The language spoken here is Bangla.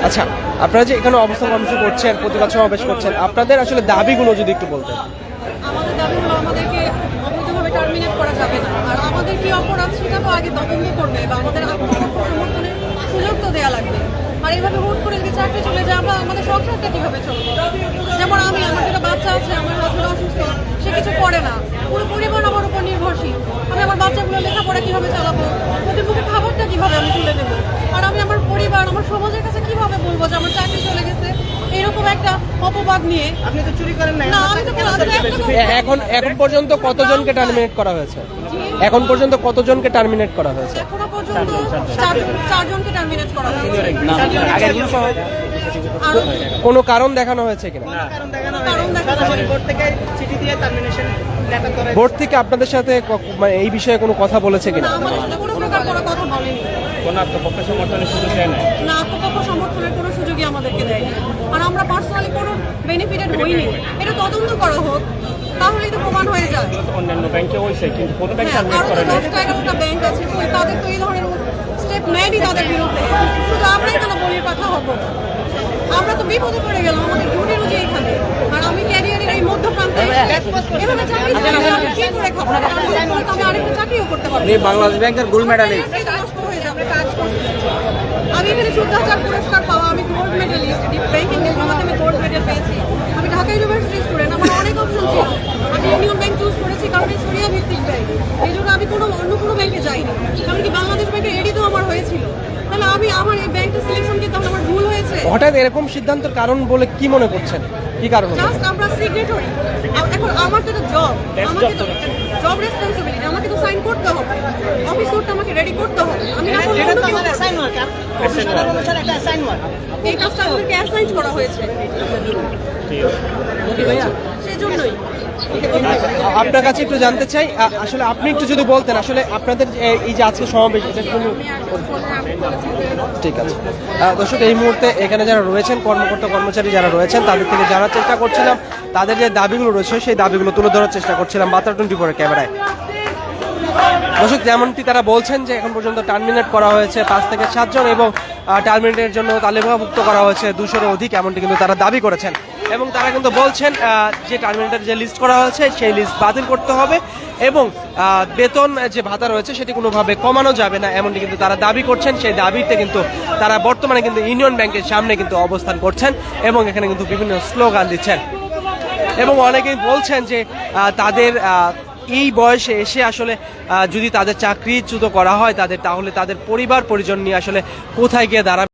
আচ্ছা, আপনারা যে এখানে অবস্থান কর্মসূচি করছেন, প্রতিবাদ সমাবেশ করছেন, আপনাদের আসলে দাবিগুলো যদি একটু বলতেন। আমাদের দাবি হলো আমাদেরকে অবৈধভাবে টার্মিনেট করা যাবে না, আর আমাদের কি অপরাধ সেটা তো আগে তদন্ত করবে বা আমাদের আত্মপক্ষ সমর্থনের সুযোগ তো দেওয়া লাগবে। আর এইভাবে হুট করে যদি চাকরি চলে যায় আমরা আমাদের সংসারটা কিভাবে চলবে? যেমন আমার একটা বাচ্চা আছে, আমার হাজবেন্ড অসুস্থ, সে কিছু করে না, পুরো পরিবার আমার উপর নির্ভরশীল। আমি আমার বাচ্চাগুলো লেখাপড়া কিভাবে চালাবো, ওদের মুখে খাবারটা কিভাবে আমি তুলে দেবো? আর আমি আমার পরিবার, আমার সমাজের কাছে কিভাবে বলবো যে আমার চাকরি চলে গেছে এরকম একটা অপবাদ নিয়ে? আপনি তো চুরি করেন না। আমি তো এখন পর্যন্ত কতজনকে টার্মিনেট করা হয়েছে? এখন পর্যন্ত কতজনকে টার্মিনেট করা হয়েছে? এখনো পর্যন্ত চারজনকে টার্মিনেট করা হয়েছে। আর কোনো কারণ দেখানো হয়েছে কিনা? কারণ দেখানো হয়নি। সরাসরি বোর্ড থেকে চিঠি দিয়ে টার্মিনেশন লেটার করা। বোর্ড থেকে আপনাদের সাথে মানে এই বিষয়ে কোনো কথা বলেছে কিনা? না, আমাদের সাথে কোনো প্রকার কোনো কথা বলেনি। কোন আত্মপক্ষ সমর্থনের সুযোগ দেয় না। না, আত্মপক্ষ সমর্থনের কোনো সুযোগই আমাদেরকে দেয়নি। আর আমরা পার্সোনালি কোনো বেনিফিটেড হইনি। এটা তদন্ত করা হোক, তাহলেই তো প্রমাণ হয়ে যায়। অন্যান্য ব্যাংকে হয়েছে, কিন্তু কোনো ব্যাংক হ্যাঁ, টার্মিনেট আরো করে না। 10-11টা ব্যাংক আছে, তো তাদের তো এই ধরনের স্টেপ নেয়নি তাদের বিরুদ্ধে। শুধু আমরাই কেন বলির কথা হবো? আমরা তো বিপদে পড়ে গেলাম, আমাদের রুটি রুজি এখানে। আর আমি ক্যারিয়ারের এই মধ্য প্রান্তে এভাবে চাকরি চলে গেলে আমি কি করে খাবো? আমি আরেকটা চাকরিও করতে পারবো না। বাংলাদেশ ব্যাংকের গোল্ড মেডালিস্ট। নষ্ট হয়ে যাবে, কাজ করতে। আমি এখানে শুদ্ধাচার পুরস্কার পাওয়া, আমি গোল্ড মেডেলিস্ট, ব্যাংকিং ডিপ্লোমাতে আমি গোল্ড মেডেল পেয়েছি। আমি ঢাকা ইউনিভার্সিটি স্টুডেন্ট, আমার অনেক অপশন ছিল। আমি ইউনিয়ন ব্যাংক চুজ করেছি কারণ এই সরিয়া ভিত্তিক ব্যাংক, এই জন্য আমি অন্য কোনো ব্যাংকে যাইনি। কারণ কি বাংলাদেশ ব্যাংকের এডি তো আমার হয়েছিল। তাহলে আমার এই ব্যাংকটা সিলেকশন কি তাহলে আমার ভুল হয়েছে? হঠাৎ এরকম সিদ্ধান্তের কারণ বলে কি মনে করছেন? কি কারণ হলো? জাস্ট আমরা সিগনেটরি। এখন আমার তো জব, আমাকে তো জব রেসপন্সিবিলিটি, আমাকে তো সাইন করতে হবে, অফিস কোডটা আমাকে রেডি করতে হবে। আমি না করলে অন্য কেউ করবে। এই কাজটা আমাদেরকে অ্যাসাইন করা হয়েছে, সেজন্যই। আপনার কাছে একটু জানতে চাই, আসলে আপনি একটু যদি বলতেন আসলে আপনাদের এই যে আজকে সমাবেশ, এটা কোনো ঠিক আছে। দর্শক, এই মুহূর্তে এখানে যারা রয়েছেন কর্মকর্তা কর্মচারী যারা রয়েছেন তাদের থেকে জানার চেষ্টা করছিলাম, তাদের যে দাবিগুলো রয়েছে সেই দাবিগুলো তুলে ধরার চেষ্টা করছিলাম বার্তা 24 ক্যামেরায়। দর্শক, যেমনটি তারা বলছেন যে এখন পর্যন্ত টার্মিনেট করা হয়েছে 5 থেকে 7 জন এবং টার্মিনেটের জন্য তালিকাভুক্ত করা হয়েছে 200-এর অধিক, এমনটি কিন্তু তারা দাবি করেছেন। এবং তারা কিন্তু বলছেন যে টার্মিনেটের যে লিস্ট করা হয়েছে সেই লিস্ট বাতিল করতে হবে এবং বেতন যে ভাতা রয়েছে সেটি কোনোভাবে কমানো যাবে না, এমনটি কিন্তু তারা দাবি করছেন। সেই দাবিতে কিন্তু তারা বর্তমানে কিন্তু ইউনিয়ন ব্যাংকের সামনে কিন্তু অবস্থান করছেন এবং এখানে কিন্তু বিভিন্ন স্লোগান দিচ্ছেন। এবং অনেকেই বলছেন যে তাদের এই বয়সে এসে আসলে যদি তাদের চাকরিচ্যুত করা হয় তাহলে তাদের পরিবার পরিজন নিয়ে আসলে কোথায় গিয়ে দাঁড়াবে।